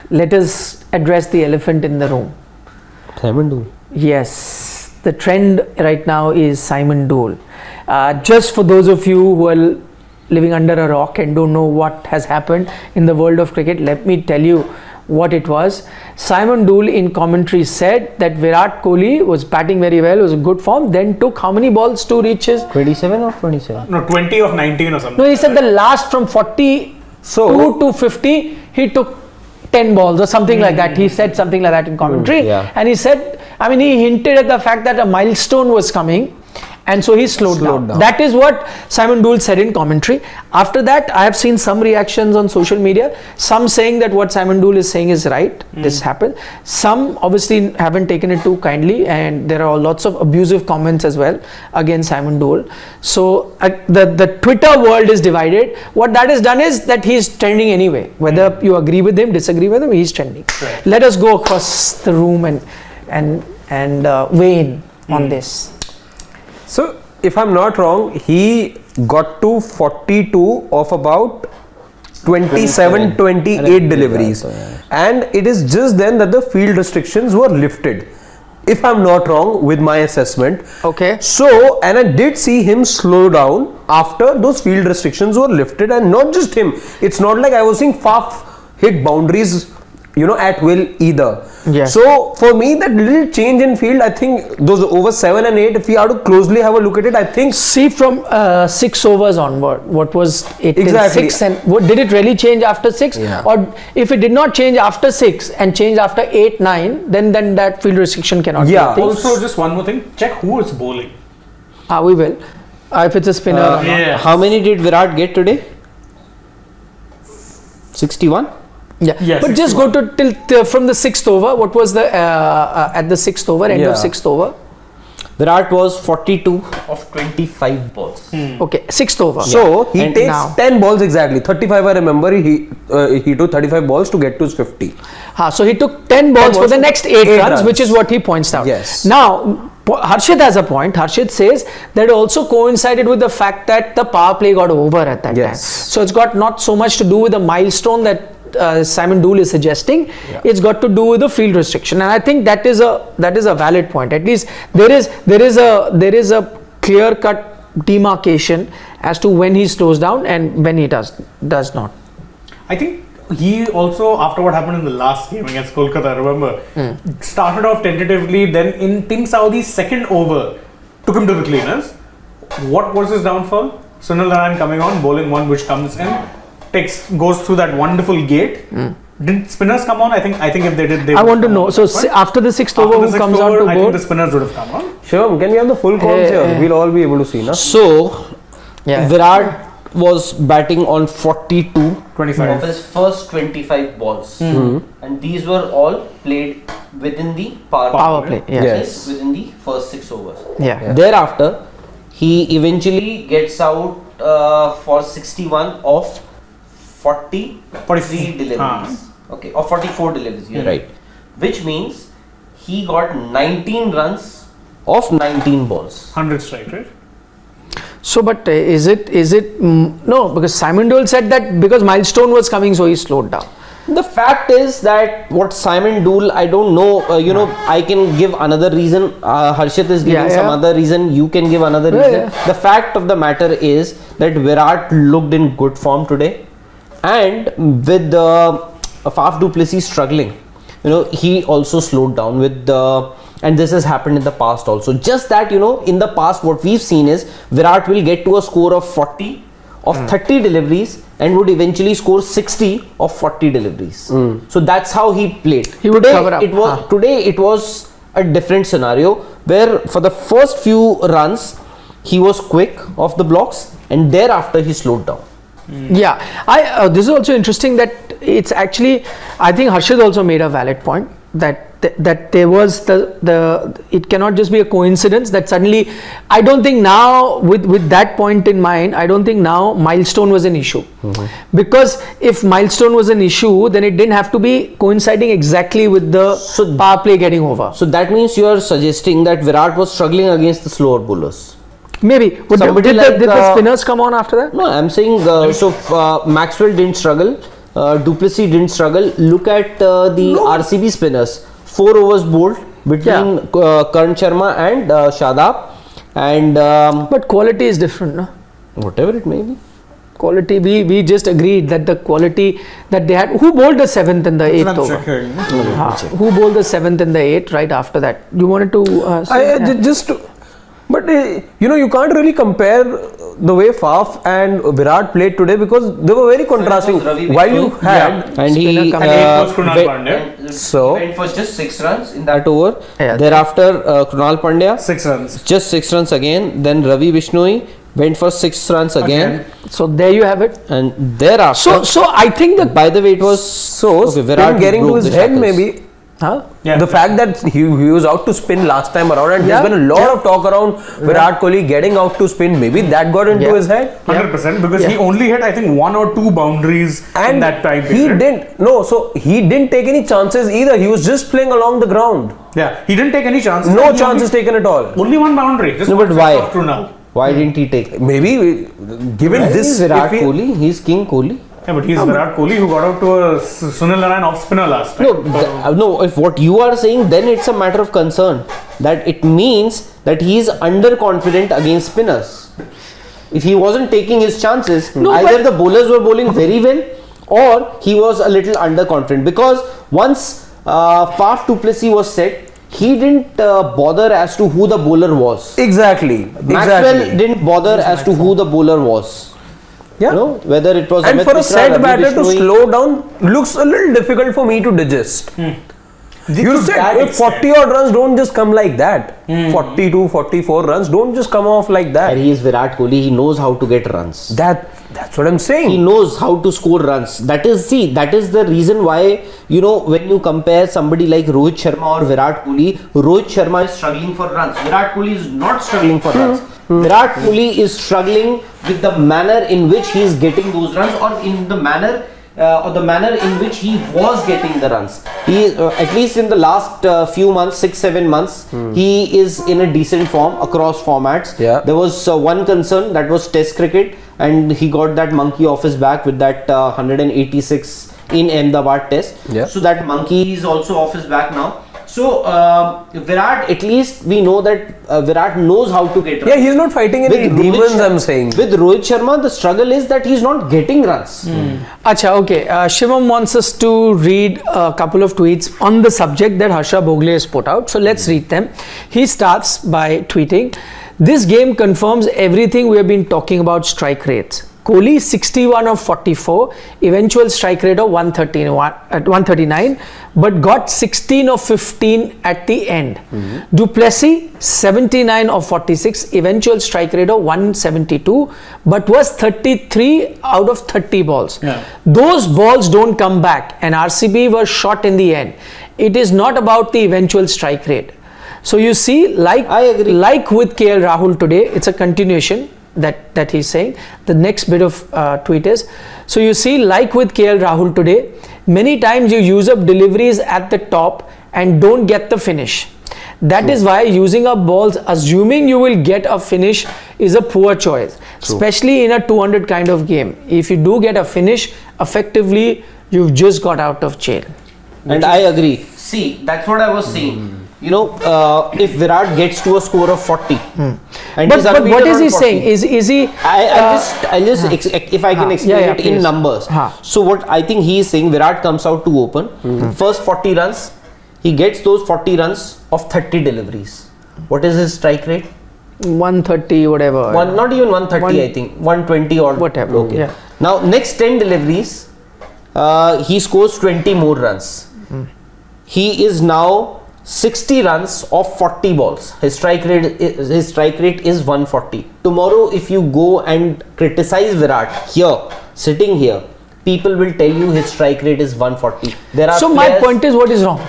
let us address the elephant in the room. Simon Dool. Yes, the trend right now is Simon Dool. Just for those of you who are living under a rock and don't know what has happened in the world of cricket, let me tell you what it was. Simon Dool in commentary said that Virat Kohli was batting very well, was in good form, then took how many balls to reach his... 27 or 27? No, 20 of 19 or something. No, he said the last from 42 to 50, he took 10 balls or something like that. He said something like that in commentary. And he said, he hinted at the fact that a milestone was coming. And so he slowed down. That is what Simon Dool said in commentary. After that, I have seen some reactions on social media. Some saying that what Simon Dool is saying is right. This happened. Some obviously haven't taken it too kindly, and there are lots of abusive comments as well against Simon Dool. So the Twitter world is divided. What that has done is that he's trending anyway. Whether you agree with him, disagree with him, he's trending. Right. Let us go across the room and weigh in on this. So, if I'm not wrong, he got to 42 of about 27, 28 deliveries. And it is just then that the field restrictions were lifted. If I'm not wrong with my assessment. Okay. So, and I did see him slow down after those field restrictions were lifted, and not just him. It's not like I was seeing Faf hit boundaries, at will either. Yeah. So for me, that little change in field, I think those over 7 and 8, if we have to closely have a look at it, I think... See from 6 overs onward, what was it exactly. 6 and did it really change after 6? Yeah. Or if it did not change after 6 and change after 8, 9, then that field restriction cannot be. Also, just one more thing, check who is bowling. We will. If it's a spinner. Yes. How many did Virat get today? 61? Yeah, yes, but just go to till from the 6th over. What was the at the 6th over, end of 6th over? Virat was 42 of 25 balls. Okay, 6th over. So he takes 10 balls exactly. 35 I remember. He took 35 balls to get to his 50. So he took 10 balls for the next 8 runs, which is what he points out. Yes. Now, Harshit has a point. Harshit says that also coincided with the fact that the power play got over at that time. So it's got not so much to do with the milestone that Simon Dool is suggesting. It's got to do with the field restriction, and I think that is a valid point. At least there is a clear cut demarcation as to when he slows down and when he does not. I think he also, after what happened in the last game against Kolkata, remember, started off tentatively, then in Team Saudi's second over took him to the cleaners. What was his downfall? Sunil Narine coming on, bowling one which comes in, goes through that wonderful gate. Did spinners come on? I think if they did, I want to know. So after the 6th over, who comes on to bowl? I think the spinners would have come on. Sure, can we have the full calls here? We'll all be able to see, na? So, Virat was batting on 25 of his first 25 balls, and these were all played within the power play. Yes. Within the first 6 overs. Thereafter, he eventually gets out for 61 of 43 deliveries. Okay, or 44 deliveries. You're right. Which means he got 19 runs of 19 balls. 100 strike, right? So, but is it no? Because Simon Dool said that because milestone was coming, so he slowed down. The fact is that what Simon Dool, I don't know, I can give another reason. Harshit is giving some other reason. You can give another reason. The fact of the matter is that Virat looked in good form today, and with Faf du Plessis struggling, he also slowed down with the. And this has happened in the past also. Just that, in the past, what we've seen is Virat will get to a score of 40 of 30 deliveries and would eventually score 60 of 40 deliveries. So that's how he played. He would cover up. Today it was a different scenario where for the first few runs he was quick off the blocks and thereafter he slowed down. This is also interesting that it's actually, I think Harshit also made a valid point that there was it cannot just be a coincidence that suddenly, I don't think now with that point in mind, I don't think now milestone was an issue. Because if milestone was an issue, then it didn't have to be coinciding exactly with the power play getting over. So that means you are suggesting that Virat was struggling against the slower bowlers. Maybe. Did the spinners come on after that? No, I'm saying Maxwell didn't struggle. Du Plessis didn't struggle. Look at the RCB spinners. 4 overs bowled between Karan Sharma and Shadab. And but quality is different, no? Whatever it may be. Quality, we just agreed that the quality that they had. Who bowled the 7th and the 8th over? Who bowled the 7th and the 8th right after that? You wanted to but you can't really compare the way Faf and Virat played today because they were very contrasting. While you had and he it was Krunal Pandya. So went for just 6 runs in that over. Thereafter, Krunal Pandya 6 runs. Just 6 runs again. Then Ravi Bishnoi went for 6 runs again. So there you have it. And thereafter. So I think that. By the way, it was Virat getting to his head maybe. Huh? Yeah. The fact that he was out to spin last time around, and there's been a lot of talk around Virat Kohli getting out to spin. Maybe that got into his head. 100% because he only hit I think 1 or 2 boundaries in that time period. He didn't take any chances either. He was just playing along the ground. Yeah, he didn't take any chances. No chances taken at all. Only 1 boundary. Just but why? Krunal. Why didn't he take? Maybe given this, He's Virat Kohli. He's King Kohli. Yeah, but he's Virat Kohli who got out to a Sunil Narayan off spinner last time. No. If what you are saying, then it's a matter of concern. That it means that he is underconfident against spinners. If he wasn't taking his chances, either the bowlers were bowling very well, or he was a little underconfident. Because once Faf Du Plessis was set, he didn't bother as to who the bowler was. Exactly. Maxwell didn't bother as to who the bowler was. Yeah. Whether it was and Amit for a Mishra, set Ravi batter to Bishnoi. slow down looks a little difficult for me to digest. You said 40 odd runs don't just come like that. 42, 44 runs don't just come off like that. And he is Virat Kohli. He knows how to get runs. That's what I'm saying. He knows how to score runs. That is the reason why, when you compare somebody like Rohit Sharma or Virat Kohli, Rohit Sharma is struggling for runs. Virat Kohli is not struggling for runs. Virat Kohli is struggling with the manner in which he is getting those runs, or in the manner in which he was getting the runs. He at least in the last few months, 6-7 months, he is in a decent form across formats. Yeah. There was one concern, that was Test cricket, and he got that monkey off his back with that 186 in Ahmedabad Test. Yeah. So that monkey is also off his back now. So Virat, at least we know that Virat knows how to get runs. Yeah, he's not fighting any demons, I'm saying. With Rohit Sharma, the struggle is that he's not getting runs. Acha, okay. Shivam wants us to read a couple of tweets on the subject that Harsha Bhogle has put out. So let's read them. He starts by tweeting, "This game confirms everything we have been talking about strike rates. Kohli 61 of 44, eventual strike rate of 139, but got 16 of 15 at the end. Du Plessis 79 of 46, eventual strike rate of 172, but was 33 out of 30 balls. Those balls don't come back, and RCB were shot in the end. It is not about the eventual strike rate." So you see, I agree. Like with KL Rahul today, it's a continuation that he's saying. The next bit of tweet is, so you see, like with KL Rahul today, many times you use up deliveries at the top and don't get the finish. That is why using up balls assuming you will get a finish is a poor choice, especially in a 200 kind of game. If you do get a finish, effectively you've just got out of jail. And I agree. See, that's what I was saying. If Virat gets to a score of 40, and but what is he saying? Is he? I'll just if I can explain it in numbers. So what I think he is saying, Virat comes out to open, first 40 runs, he gets those 40 runs of 30 deliveries. What is his strike rate? 130, whatever. Not even 130, I think 120 or whatever. Okay. Yeah. Now next 10 deliveries, he scores 20 more runs. He is now 60 runs of 40 balls. His strike rate is 140. Tomorrow, if you go and criticize Virat here, sitting here, people will tell you his strike rate is 140. So my point is, what is wrong?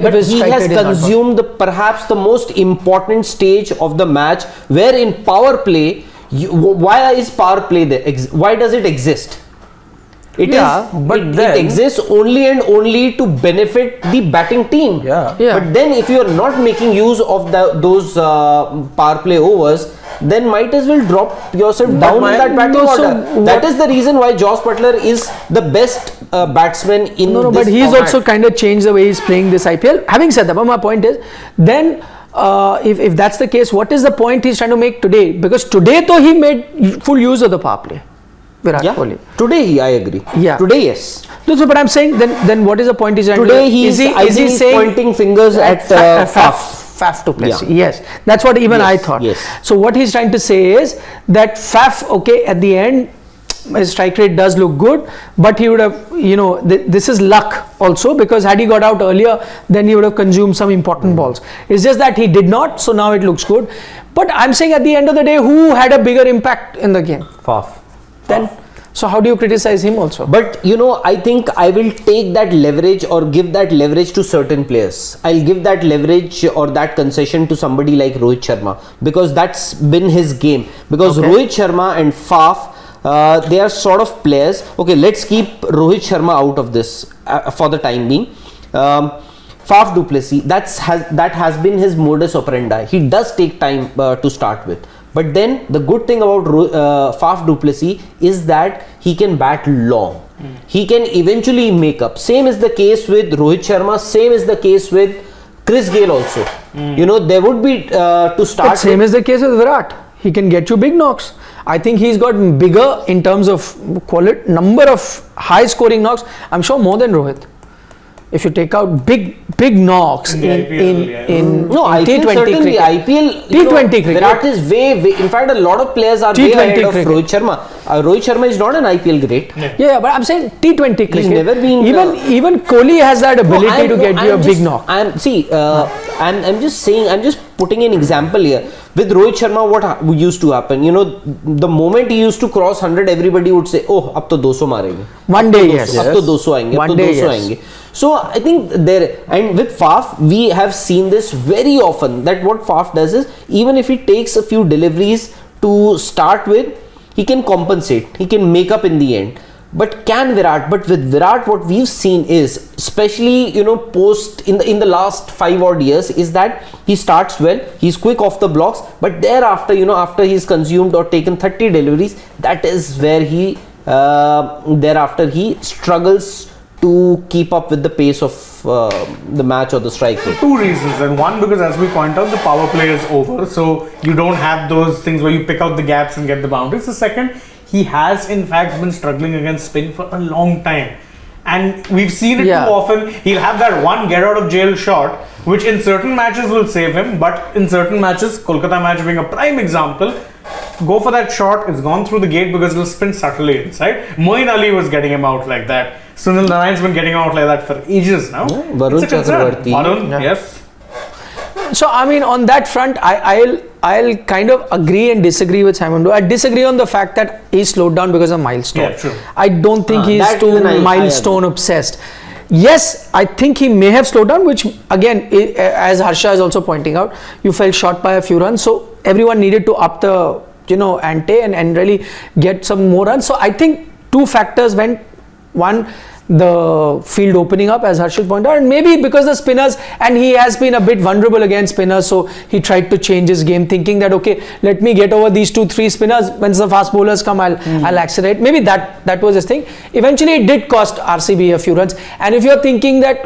But he has consumed perhaps the most important stage of the match, where in power play, why is power play there? Why does it exist? It exists only and only to benefit the batting team. Yeah. But then if you are not making use of those power play overs, then might as well drop yourself down in that batting order. That is the reason why Joss Butler is the best batsman in this but he's format. also kind of changed the way he's playing this IPL. Having said that, but my point is, then if that's the case, what is the point he's trying to make today? Because today though he made full use of the power play. Virat Kohli. Today I agree. Yeah. Today yes. No, so but I'm saying then what is the point he's trying Today to he is pointing fingers at Faf to place. Yes, that's what even I thought. Yes. So what he's trying to say is that Faf, okay, at the end his strike rate does look good, but he would have, this is luck also, because had he got out earlier, then he would have consumed some important balls. It's just that he did not, so now it looks good. But I'm saying at the end of the day, who had a bigger impact in the game? Faf. Then, so how do you criticize him also? But I think I will take that leverage or give that leverage to certain players. I'll give that leverage or that concession to somebody like Rohit Sharma, because that's been his game. Because Rohit Sharma and Faf, they are sort of players. Okay, let's keep Rohit Sharma out of this for the time being. Faf du Plessis, that has been his modus operandi. He does take time to start with. But then the good thing about Faf du Plessis is that he can bat long. He can eventually make up. Same is the case with Rohit Sharma. Same is the case with Chris Gayle also. There would be to start. But same is the case with Virat. He can get you big knocks. I think he's got bigger in terms of quality, number of high scoring knocks. I'm sure more than Rohit. If you take out big knocks in T20 cricket. IPL, T20 cricket. Virat is way. In fact, a lot of players are way ahead of Rohit Sharma. Rohit Sharma is not an IPL great. Yeah, but I'm saying T20 cricket. He's never been. Even Kohli has that ability to get you a big knock. I'm just saying. I'm just putting an example here. With Rohit Sharma, what used to happen? The moment he used to cross 100, everybody would say, "Oh, ab to 200 marenge." One day, yes. Ab to 200 aayenge. Ab to 200 aayenge. So I think and with Faf, we have seen this very often, that what Faf does is, even if he takes a few deliveries to start with, he can compensate, he can make up in the end. But with Virat, what we've seen is, especially post in the last 5 odd years, is that he starts well, he's quick off the blocks, but thereafter, after he's consumed or taken 30 deliveries, that is where he thereafter he struggles to keep up with the pace of the match or the strike rate. 2 reasons, and one, because as we point out, the power play is over, so you don't have those things where you pick out the gaps and get the boundaries. The second, he has in fact been struggling against spin for a long time, and we've seen it too often. He'll have that one get out of jail shot, which in certain matches will save him, but in certain matches, Kolkata match being a prime example, go for that shot, it's gone through the gate because it'll spin subtly inside. Moeen Ali was getting him out like that. Sunil Narayan's been getting out like that for ages now. Varun Chakravarti. Yes. So I mean, on that front, I'll kind of agree and disagree with Simon. I disagree on the fact that he slowed down because of milestone. Yeah, true. I don't think he's too milestone obsessed. Yes, I think he may have slowed down, which again, as Harsha is also pointing out, you fell short by a few runs, so everyone needed to up the ante and really get some more runs. So I think 2 factors went. One, the field opening up, as Harshit pointed out, and maybe because the spinners, and he has been a bit vulnerable against spinners, so he tried to change his game, thinking that okay, let me get over these 2-3 spinners. Once the fast bowlers come, I'll accelerate. Maybe that was his thing. Eventually, it did cost RCB a few runs. And if you're thinking that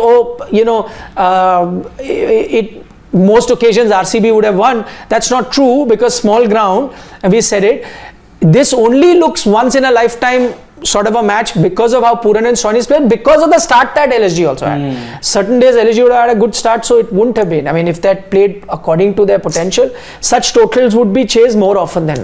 most occasions RCB would have won, that's not true, because small ground, and we said it. This only looks once in a lifetime sort of a match because of how Pooran and Sawhney's played, because of the start that LSG also had. Certain days LSG would have had a good start, so it wouldn't have been. I mean, if they had played according to their potential, such totals would be chased more often than